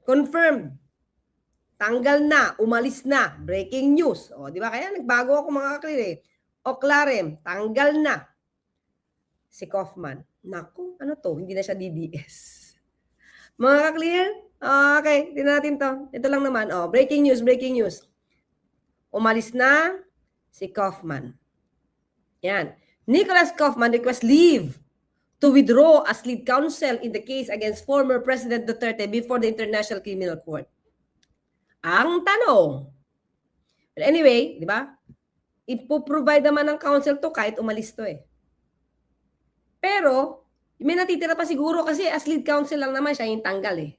confirmed. Tanggal na, umalis na, breaking news. O, di ba? Kaya nagbago ako mga kaklir eh. Oclarem, tanggal na. Si Kaufman. Naku, ano to? Hindi na siya DDS. Mga kaklir, okay, tingnan natin to. Ito lang naman. Oh, breaking news, breaking news. Umalis na si Kaufman. Yan. Nicholas Kaufman requests leave to withdraw as lead counsel in the case against former President Duterte before the International Criminal Court. Ang tanong, but anyway, di ba? Ipoprovide naman ng counsel to kahit umalis to eh. Pero, may natitira pa siguro kasi as lead counsel lang naman siya yung tanggal eh.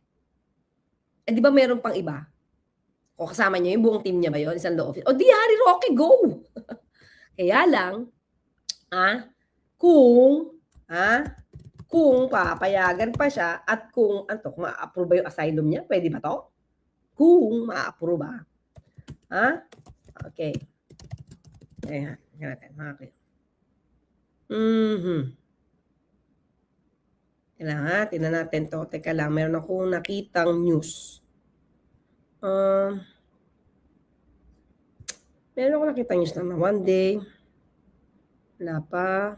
Eh di ba meron pang iba? O kasama niya yung buong team niya ba yun? Isang law office. O di Harry Roque, go! Kaya lang, kung papayagan pa siya at kung ma-approve yung asylum niya, pwede ba to? Kung ma-approve ba? Okay. Ayan, natin. Okay. Tingnan natin to. Teka lang, meron akong nakitang news. Meron akong nakitang news na one day. Wala pa.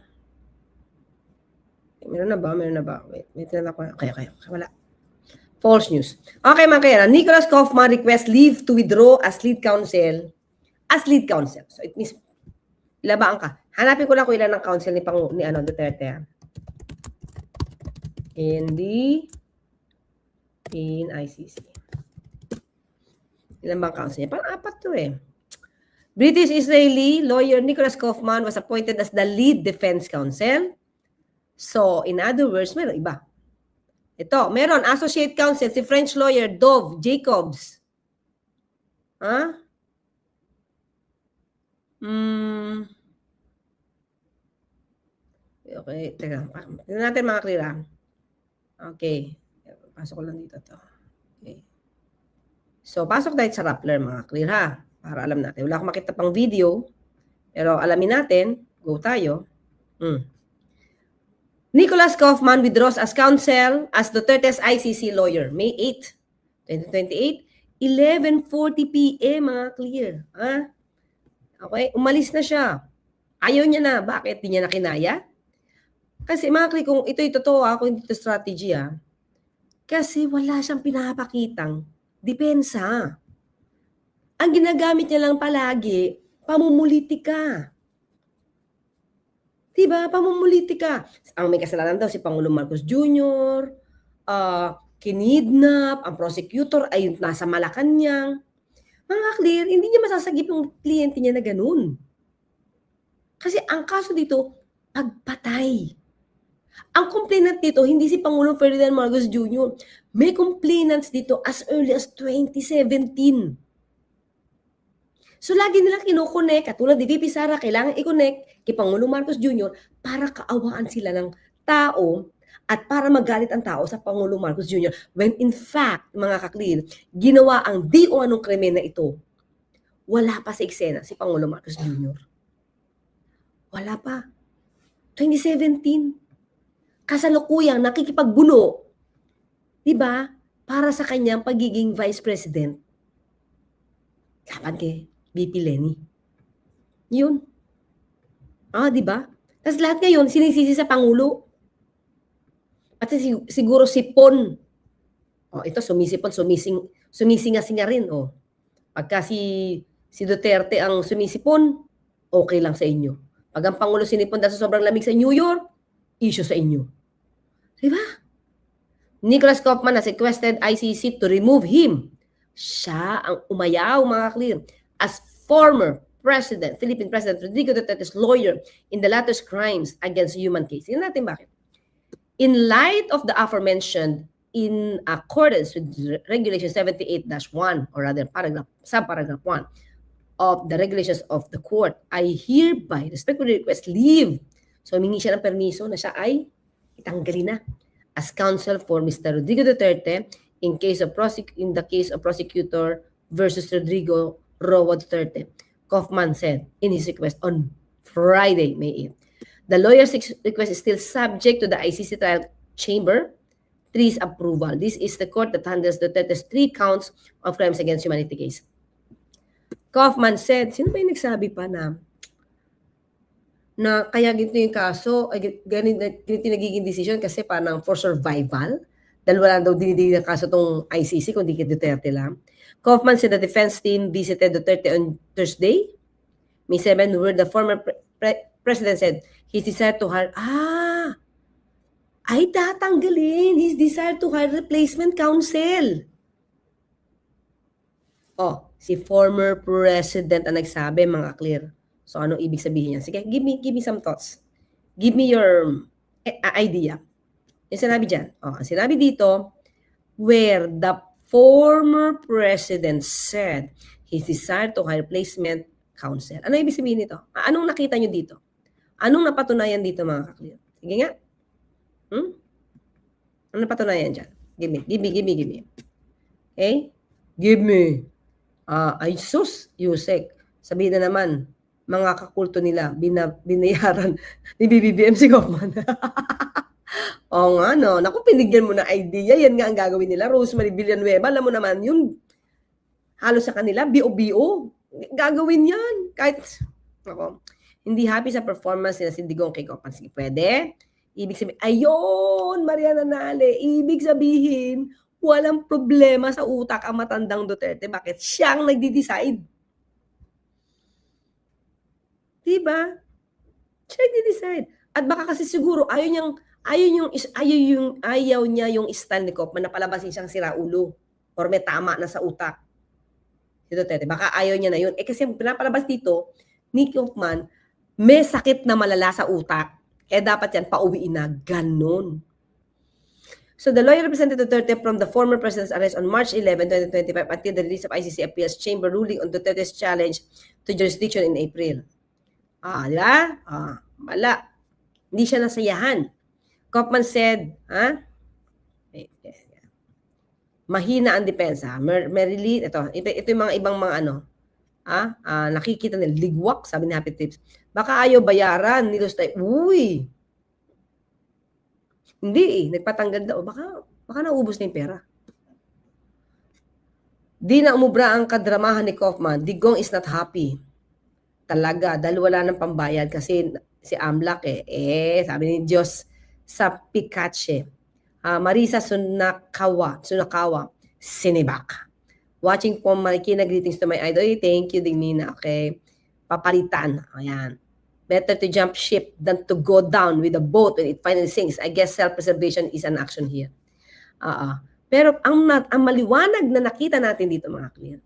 Meron na ba? Wait, tingnan ako. Okay, wala. False news. Okay, mga kaya. Nicholas Kaufman requests leave to withdraw as lead counsel. So, it means, labaan ka. Hanapin ko lang kung ilan ng counsel ni Duterte. In ICC. Ilan bang counsel niya? Parang 4 to eh. British-Israeli lawyer Nicholas Kaufman was appointed as the lead defense counsel. So, in other words, meron iba. Ito, meron associate counsel si French lawyer Dov Jacobs. Okay, teka. Tignan natin mga klira. Okay. Pasok ko lang dito to. Okay. So, pasok tayo sa Rappler mga klira. Para alam natin. Wala akong makita pang video. Pero alamin natin. Go tayo. Nicholas Kaufman withdraws as counsel as Duterte's ICC lawyer. May 8, 2028, 11:40 p.m. mga clear. Okay, umalis na siya. Ayaw niya na. Bakit? Di niya na kinaya? Kasi mga clear, kung ito'y totoo, kung hindi ito strategy, kasi wala siyang pinapakitang depensa. Ang ginagamit niya lang palagi, pamumulitika. Diba? Pamumulitika. Ang may kasalanan daw si Pangulong Marcos Jr., kinidnap, ang prosecutor ay nasa Malacanang. Mga clear, hindi niya masasagip yung kliyente niya na ganun. Kasi ang kaso dito, pagpatay. Ang complainant dito, hindi si Pangulong Ferdinand Marcos Jr. May complainants dito as early as 2017. So, lagi nilang kinokonek, katulad ni VP Sara, kailangan i-connect kay Pangulong Marcos Jr. para kaawaan sila ng tao at para magalit ang tao sa Pangulong Marcos Jr. When in fact, mga kaklir, ginawa ang di o anong krimen na ito, wala pa sa eksena si Pangulong Marcos Jr. Wala pa. 2017. Kasalukuyang nakikipagbuno, diba, para sa kanyang pagiging Vice President. Laban kay VP Lenny. Yun. Diba? Tapos lahat ngayon, sinisisi sa Pangulo. Pati siguro sipon. Ito, sumisipon, sumisinga-singa rin. Pagka si Duterte ang sumisipon, okay lang sa inyo. Pag ang Pangulo sinipon dahil sa sobrang lamig sa New York, issue sa inyo. Diba? Nicholas Kaufman has requested ICC to remove him. Siya ang umayaw, mga clear, as former President, Philippine President Rodrigo Duterte's lawyer in the latter's crimes against human case. Tingnan natin bakit. In light of the aforementioned, in accordance with Regulation 78-1, or rather subparagraph 1 of the regulations of the court, I hereby respectfully request leave. So, humingi siya ng permiso na siya ay itanggalin na as counsel for Mr. Rodrigo Duterte in the case of prosecutor versus Rodrigo Roa Duterte. Kaufman said in his request on Friday, May 8. The lawyer's request is still subject to the ICC trial chamber Three's approval. This is the court that handles Duterte's 3 counts of crimes against humanity case. Kaufman said, sino ba yung nagsabi pa na kaya ganito yung kaso, ganito nagiging decision kasi parang for survival, dahil wala daw dinidinig na kaso tong ICC, kundi kay Duterte lang. Kaufman said the defense team visited Duterte on Thursday, May 7, where the former president said his desire to hire, ay tatanggalin his desire to hire replacement counsel. Si former president ang nagsabi, mga clear. So, anong ibig sabihin niya? Sige, give me some thoughts. Give me your idea. Yung sinabi dyan. Ang sinabi dito, where the former president said his desire to hire replacement counsel. Ano ibig sabihin nito? Anong nakita nyo dito? Anong napatunayan dito, mga kaklear? Sige nga. Anong napatunayan dyan? Give me. Okay? Give me. Ay sus, Yusek. Sabihin na naman, mga kakulto nila, binayaran ni BBM si Kaufman. Oo nga, no? Naku, pinigyan mo na idea. Yan nga ang gagawin nila. Rosemary Villanueva, alam mo naman, yun, halos sa kanila, BO. Gagawin yan. Kahit, hindi happy sa performance nila si Digong kay Kaufman. Sige, pwede? Ibig sabihin, ayun, Mariana Nale, ibig sabihin, walang problema sa utak ang matandang Duterte. Bakit? Siyang nagdi-decide. Diba? Siya nagdi-decide. At baka kasi siguro ayaw niya yung stand ni Kaufman na palabasin siyang siraulo or may tama na sa utak. Si Duterte, baka ayaw niya na yun. Kasi yung pinapalabas dito ni Kaufman, may sakit na malala sa utak. Dapat yan pauwiin na. Ganon. So the lawyer represented Duterte from the former president's arrest on March 11, 2025 until the release of ICC Appeals Chamber ruling on Duterte's challenge to jurisdiction in April. Di ba? Wala. Hindi siya nasayahan. Kaufman said, mahina ang depensa. Merely, ito yung mga ibang mga nakikita nila, ligwak, sabi ni Happy Tips. Baka ayaw bayaran, nilustay. Uy! Hindi nagpatanggal daw. Baka naubos na yung pera. Di na umubra ang kadramahan ni Kaufman. Digong is not happy. Talaga, dahil wala ng pambayad kasi si Amlak sabi ni Diyos sa Pikache. Marisa Sunakawa, Sinibak. Watching po Marikina, greetings to my idol. Thank you, Dignina. Okay. Papalitan. Ayan. Better to jump ship than to go down with a boat when it finally sinks. I guess self-preservation is an action here. Pero ang maliwanag na nakita natin dito, mga clear,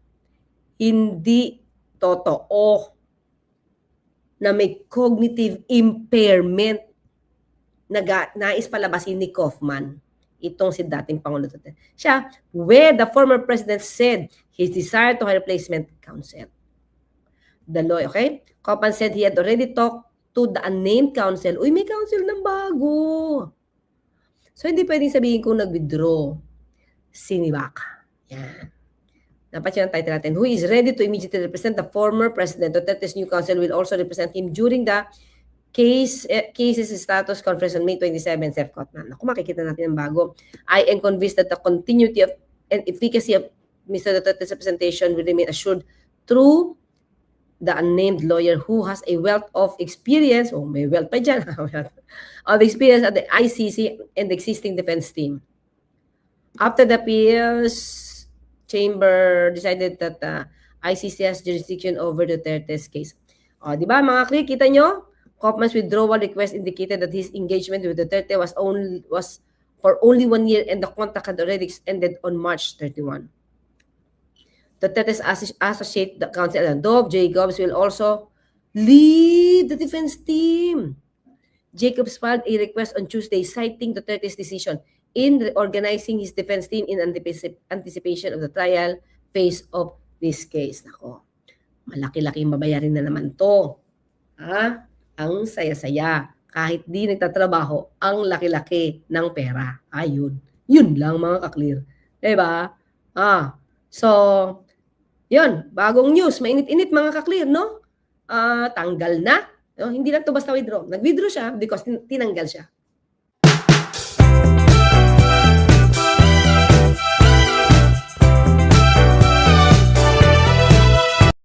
hindi totoo na may cognitive impairment na nais palabasin ni Kaufman itong si dating Pangulo Duterte. Siya, where the former president said his desire to hire replacement counsel. The lawyer, okay? Kaufman said he had already talked to the unnamed counsel. Uy, may counsel ng bago. So, hindi pwedeng sabihin kung nag-withdraw. Sinibak. Yan. Dapat yan ang title natin. Who is ready to immediately represent the former president. Duterte's new counsel will also represent him during the cases status conference on May 27, Sef Kaufman. Ako, makikita natin ang bago. I am convinced that the continuity of and efficacy of Mr. Duterte's representation will remain assured through the unnamed lawyer who has a wealth of experience, may wealth pa dyan, of experience at the ICC and the existing defense team. After the appeals chamber decided that ICC has jurisdiction over Duterte's case. Di ba mga clear, kita nyo? Kaufman's withdrawal request indicated that his engagement with Duterte was for only 1 year and the contract had already ended on March 31. Duterte's associate counsel Dov Jacobs will also lead the defense team. Jacobs filed a request on Tuesday citing Duterte's decision in reorganizing his defense team in anticipation of the trial phase of this case. Nako, malaki-laking babayarin na naman to. Ang saya-saya. Kahit di nagtatrabaho, ang laki-laki ng pera. Ayun. Yun lang mga kaklear. Diba? So, yun, bagong news, mainit-init mga kaklear, no? Tanggal na. No? Hindi lang to basta withdraw. Nag-withdraw siya because tinanggal siya.